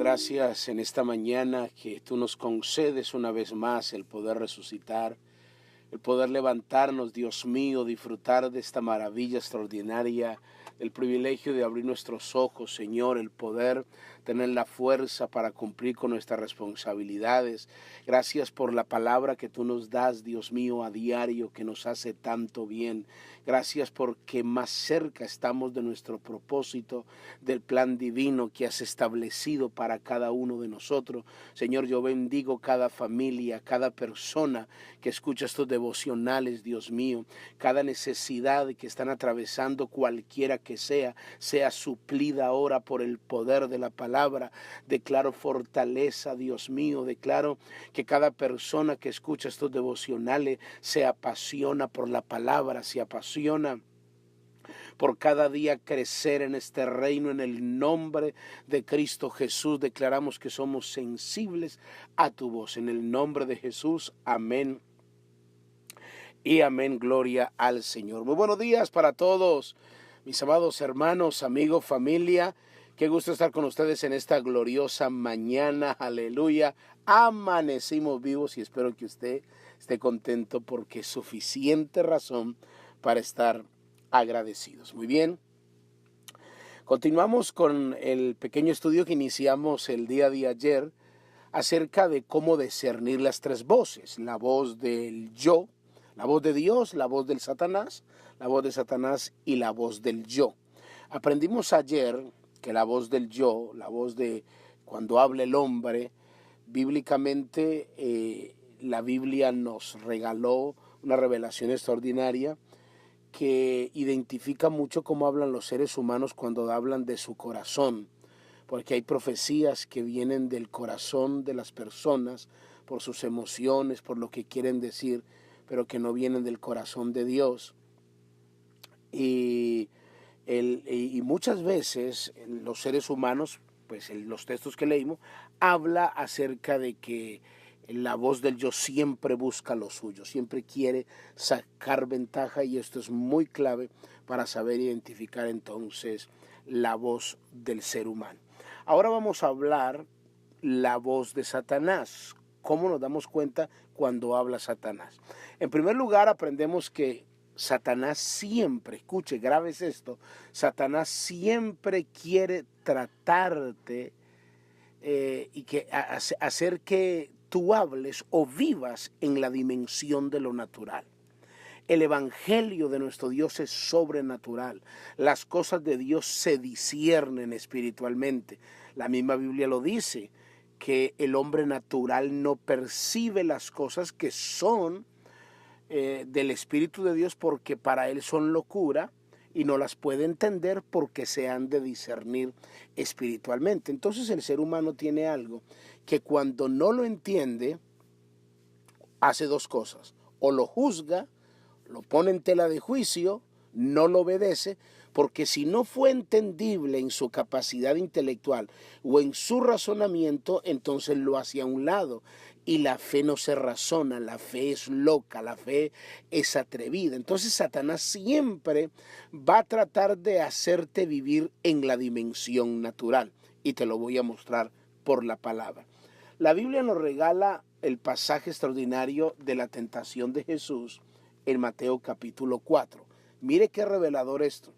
gracias en esta mañana que tú nos concedes una vez más el poder resucitar, el poder levantarnos, Dios mío, disfrutar de esta maravilla extraordinaria, el privilegio de abrir nuestros ojos, Señor, el poder tener la fuerza para cumplir con nuestras responsabilidades. Gracias por la palabra que tú nos das, Dios mío, a diario, que nos hace tanto bien. Gracias porque más cerca estamos de nuestro propósito, del plan divino que has establecido para cada uno de nosotros. Señor, yo bendigo cada familia, cada persona que escucha estos devocionales, Dios mío, cada necesidad que están atravesando, cualquiera que sea suplida ahora por el poder de la palabra. Declaro fortaleza, Dios mío, declaro que cada persona que escucha estos devocionales se apasiona por la palabra, se apasiona por cada día crecer en este reino. En el nombre de Cristo Jesús declaramos que somos sensibles a tu voz. En el nombre de Jesús, amén y amén. Gloria al Señor. Muy buenos días para todos, mis amados hermanos, amigos, familia. Qué gusto estar con ustedes en esta gloriosa mañana. Aleluya. Amanecimos vivos y espero que usted esté contento porque es suficiente razón para estar agradecidos. Muy bien. Continuamos con el pequeño estudio que iniciamos el día de ayer acerca de cómo discernir las tres voces: la voz del yo, la voz de Dios, la voz del Satanás, la voz de Satanás y la voz del yo. Aprendimos ayer que la voz del yo, la voz de cuando habla el hombre, bíblicamente la Biblia nos regaló una revelación extraordinaria que identifica mucho cómo hablan los seres humanos cuando hablan de su corazón, porque hay profecías que vienen del corazón de las personas por sus emociones, por lo que quieren decir, pero que no vienen del corazón de Dios. Y muchas veces los seres humanos, pues en los textos que leímos, habla acerca de que la voz del yo siempre busca lo suyo, siempre quiere sacar ventaja, y esto es muy clave para saber identificar entonces la voz del ser humano. Ahora vamos a hablar la voz de Satanás. ¿Cómo nos damos cuenta cuando habla Satanás? En primer lugar, aprendemos que Satanás siempre, escuche, grabes esto, Satanás siempre quiere tratarte y hacer que tú hables o vivas en la dimensión de lo natural. El evangelio de nuestro Dios es sobrenatural. Las cosas de Dios se disciernen espiritualmente. La misma Biblia lo dice, que el hombre natural no percibe las cosas que son del Espíritu de Dios, porque para él son locura y no las puede entender porque se han de discernir espiritualmente. Entonces el ser humano tiene algo que cuando no lo entiende, hace dos cosas: o lo juzga, lo pone en tela de juicio, no lo obedece, porque si no fue entendible en su capacidad intelectual o en su razonamiento, entonces lo hace a un lado. Y la fe no se razona, la fe es loca, la fe es atrevida. Entonces Satanás siempre va a tratar de hacerte vivir en la dimensión natural. Y te lo voy a mostrar por la palabra. La Biblia nos regala el pasaje extraordinario de la tentación de Jesús en Mateo capítulo 4. Mire qué revelador esto.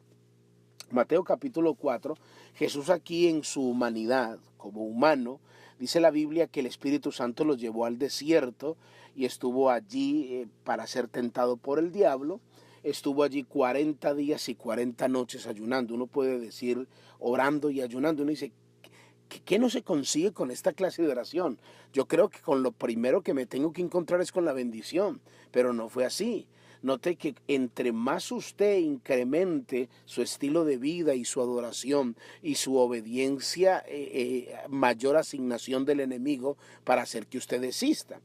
Mateo capítulo 4, Jesús aquí en su humanidad, como humano, dice la Biblia que el Espíritu Santo lo llevó al desierto y estuvo allí para ser tentado por el diablo. Estuvo allí 40 días y 40 noches ayunando. Uno puede decir orando y ayunando. Uno dice, ¿qué no se consigue con esta clase de oración? Yo creo que con lo primero que me tengo que encontrar es con la bendición, pero no fue así. Note que entre más usted incremente su estilo de vida y su adoración y su obediencia, mayor asignación del enemigo para hacer que usted desista.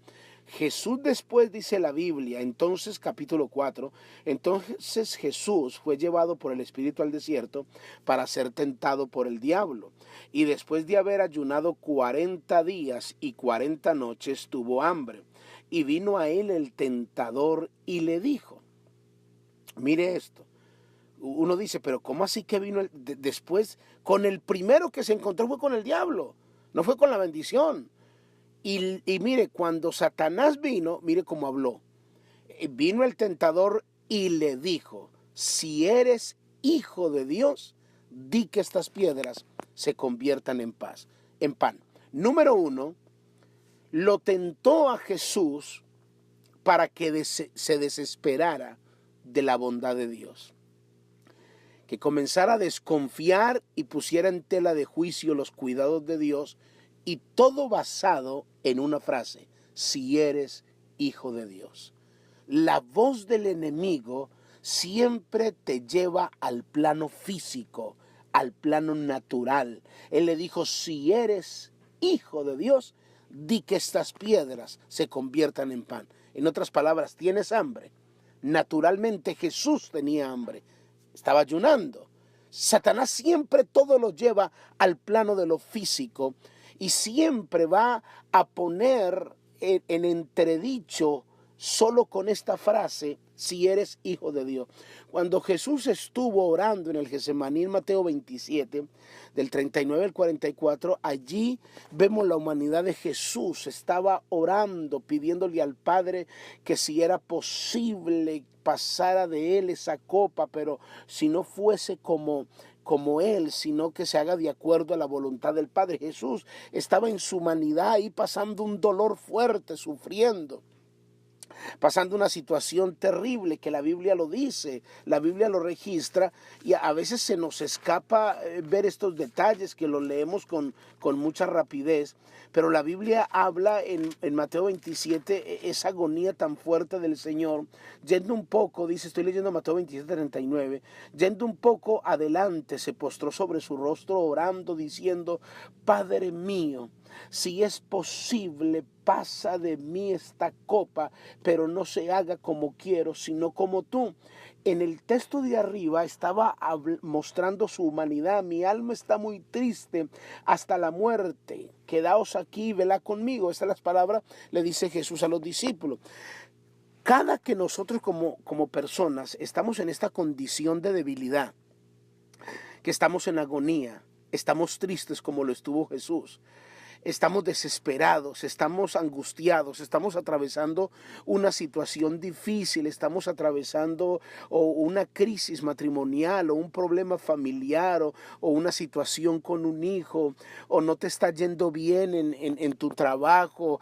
Jesús después, dice la Biblia, entonces capítulo 4, entonces Jesús fue llevado por el Espíritu al desierto para ser tentado por el diablo. Y después de haber ayunado 40 días y 40 noches, tuvo hambre. Y vino a él el tentador y le dijo, mire esto. Uno dice, pero ¿cómo así que vino después? Con el primero que se encontró fue con el diablo. no fue con la bendición. Y mire, cuando Satanás vino, mire cómo habló. Vino el tentador y le dijo, si eres hijo de Dios, di que estas piedras se conviertan en pan. Número uno, lo tentó a Jesús para que se desesperara de la bondad de Dios, que comenzara a desconfiar y pusiera en tela de juicio los cuidados de Dios, y todo basado en una frase: si eres hijo de Dios. La voz del enemigo siempre te lleva al plano físico, al plano natural. Él le dijo, si eres hijo de Dios, di que estas piedras se conviertan en pan. En otras palabras, ¿tienes hambre? Naturalmente Jesús tenía hambre, estaba ayunando. Satanás siempre todo lo lleva al plano de lo físico y siempre va a poner en entredicho solo con esta frase, si eres hijo de Dios. Cuando Jesús estuvo orando en el Getsemaní, en Mateo 27, del 39 al 44, allí vemos la humanidad de Jesús. Estaba orando, pidiéndole al Padre que si era posible pasara de él esa copa, pero si no fuese como él, sino que se haga de acuerdo a la voluntad del Padre. Jesús estaba en su humanidad ahí pasando un dolor fuerte, sufriendo, pasando una situación terrible que la Biblia lo dice, la Biblia lo registra, y a veces se nos escapa ver estos detalles que los leemos con mucha rapidez, pero la Biblia habla en Mateo 27 esa agonía tan fuerte del Señor. Yendo un poco, dice, estoy leyendo Mateo 27, 39, yendo un poco adelante se postró sobre su rostro orando, diciendo, Padre mío, si es posible, pasa de mí esta copa, pero no se haga como quiero, sino como tú. En el texto de arriba estaba mostrando su humanidad. Mi alma está muy triste hasta la muerte. Quedaos aquí y velad conmigo. Estas son las palabras, le dice Jesús a los discípulos. Cada que nosotros como personas estamos en esta condición de debilidad, que estamos en agonía, estamos tristes como lo estuvo Jesús, estamos desesperados, estamos angustiados, estamos atravesando una situación difícil, estamos atravesando una crisis matrimonial o un problema familiar o una situación con un hijo, o no te está yendo bien en tu trabajo,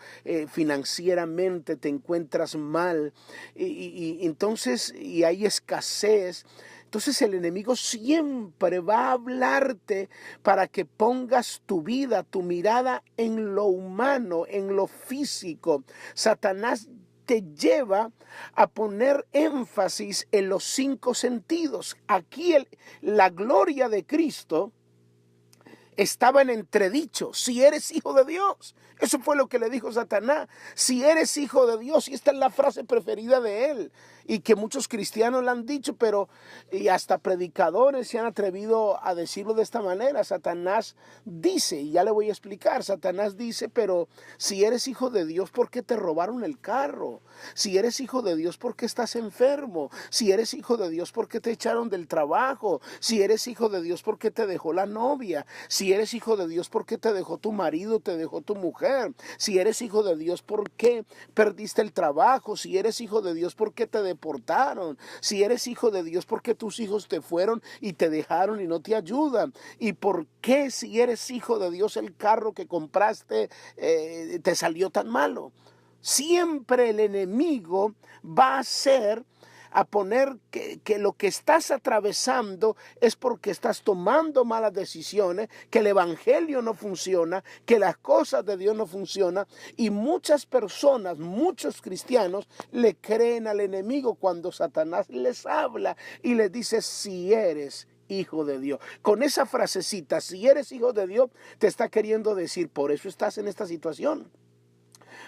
financieramente te encuentras mal y entonces hay escasez. Entonces el enemigo siempre va a hablarte para que pongas tu vida, tu mirada en lo humano, en lo físico. Satanás te lleva a poner énfasis en los 5 sentidos. Aquí la gloria de Cristo estaba en entredicho. Si eres hijo de Dios. Eso fue lo que le dijo Satanás. Si eres hijo de Dios. Y esta es la frase preferida de él. Y que muchos cristianos la han dicho, y hasta predicadores se han atrevido a decirlo de esta manera. Satanás dice, y ya le voy a explicar, Satanás dice, pero si eres hijo de Dios, ¿por qué te robaron el carro? Si eres hijo de Dios, ¿por qué estás enfermo? Si eres hijo de Dios, ¿por qué te echaron del trabajo? Si eres hijo de Dios, ¿por qué te dejó la novia? Si eres hijo de Dios, ¿por qué te dejó tu marido, te dejó tu mujer? Si eres hijo de Dios, ¿por qué perdiste el trabajo? Si eres hijo de Dios, ¿por qué te deportaron? Si eres hijo de Dios, ¿por qué tus hijos te fueron y te dejaron y no te ayudan? ¿Y por qué, si eres hijo de Dios, el carro que compraste te salió tan malo? Siempre el enemigo va a poner que lo que estás atravesando es porque estás tomando malas decisiones, que el evangelio no funciona, que las cosas de Dios no funcionan, y muchas personas, muchos cristianos le creen al enemigo cuando Satanás les habla y les dice, si eres hijo de Dios. Con esa frasecita, si eres hijo de Dios, te está queriendo decir, por eso estás en esta situación.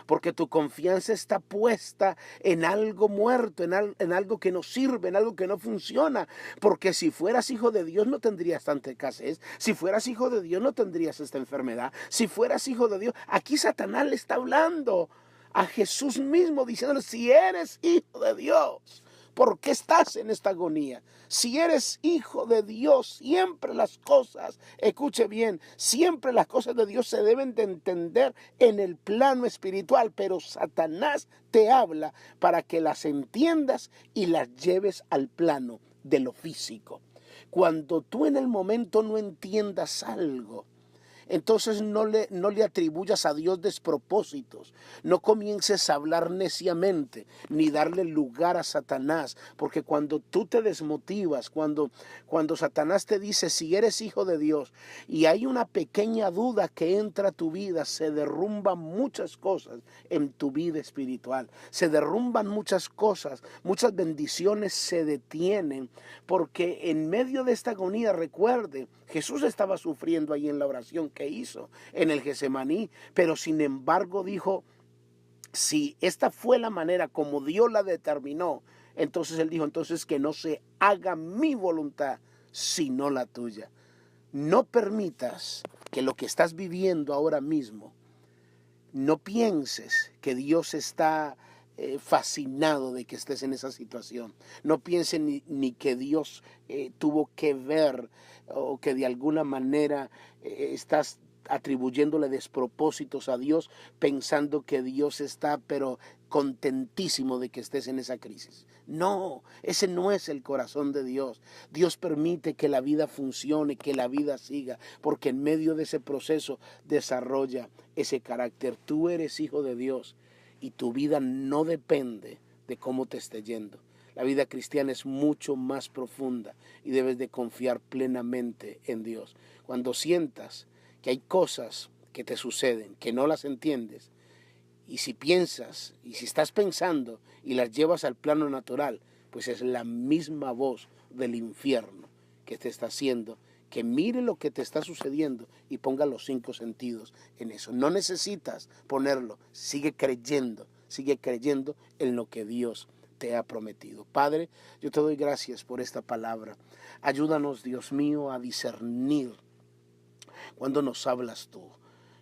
Porque tu confianza está puesta en algo muerto, en algo que no sirve, en algo que no funciona. Porque si fueras hijo de Dios no tendrías tanta escasez. Si fueras hijo de Dios no tendrías esta enfermedad. Si fueras hijo de Dios, aquí Satanás le está hablando a Jesús mismo, diciéndole, si eres hijo de Dios, ¿Por qué estás en esta agonía? Si eres hijo de Dios, siempre las cosas, escuche bien, siempre las cosas de Dios se deben de entender en el plano espiritual, pero Satanás te habla para que las entiendas y las lleves al plano de lo físico. Cuando tú en el momento no entiendas algo, entonces no le atribuyas a Dios despropósitos. No comiences a hablar neciamente ni darle lugar a Satanás. Porque cuando tú te desmotivas, cuando Satanás te dice si eres hijo de Dios y hay una pequeña duda que entra a tu vida, se derrumban muchas cosas en tu vida espiritual. Se derrumban muchas cosas, muchas bendiciones se detienen. Porque en medio de esta agonía, recuerde, Jesús estaba sufriendo ahí en la oración que hizo en el Getsemaní, pero sin embargo dijo, si esta fue la manera como Dios la determinó, entonces él dijo, entonces que no se haga mi voluntad, sino la tuya. No permitas que lo que estás viviendo ahora mismo, no pienses que Dios está fascinado de que estés en esa situación. No pienses ni que Dios tuvo que ver o que de alguna manera estás atribuyéndole despropósitos a Dios, pensando que Dios está pero contentísimo de que estés en esa crisis. No, ese no es el corazón de Dios. Dios permite que la vida funcione, que la vida siga, porque en medio de ese proceso desarrolla ese carácter. Tú eres hijo de Dios y tu vida no depende de cómo te esté yendo. La vida cristiana es mucho más profunda y debes de confiar plenamente en Dios. Cuando sientas que hay cosas que te suceden, que no las entiendes, y si piensas, y si estás pensando y las llevas al plano natural, pues es la misma voz del infierno que te está haciendo que mire lo que te está sucediendo y ponga los 5 sentidos en eso. No necesitas ponerlo, sigue creyendo en lo que Dios te ha prometido. Padre, yo te doy gracias por esta palabra. Ayúdanos, Dios mío, a discernir cuando nos hablas tú.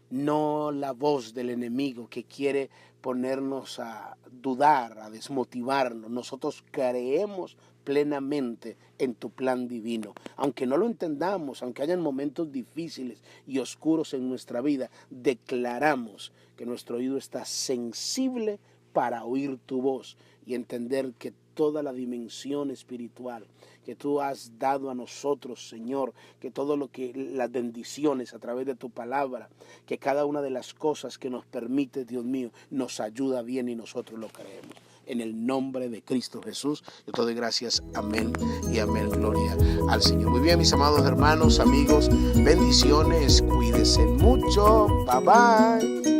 No la voz del enemigo que quiere ponernos a dudar, a desmotivarnos. Nosotros creemos plenamente en tu plan divino. Aunque no lo entendamos, aunque hayan momentos difíciles y oscuros en nuestra vida, declaramos que nuestro oído está sensible para oír tu voz y entender que toda la dimensión espiritual que tú has dado a nosotros, Señor, que todo lo que las bendiciones a través de tu palabra, que cada una de las cosas que nos permite, Dios mío, nos ayuda bien y nosotros lo creemos. En el nombre de Cristo Jesús, yo te doy gracias. Amén y amén. Gloria al Señor. Muy bien, mis amados hermanos, amigos, bendiciones. Cuídense mucho. Bye bye.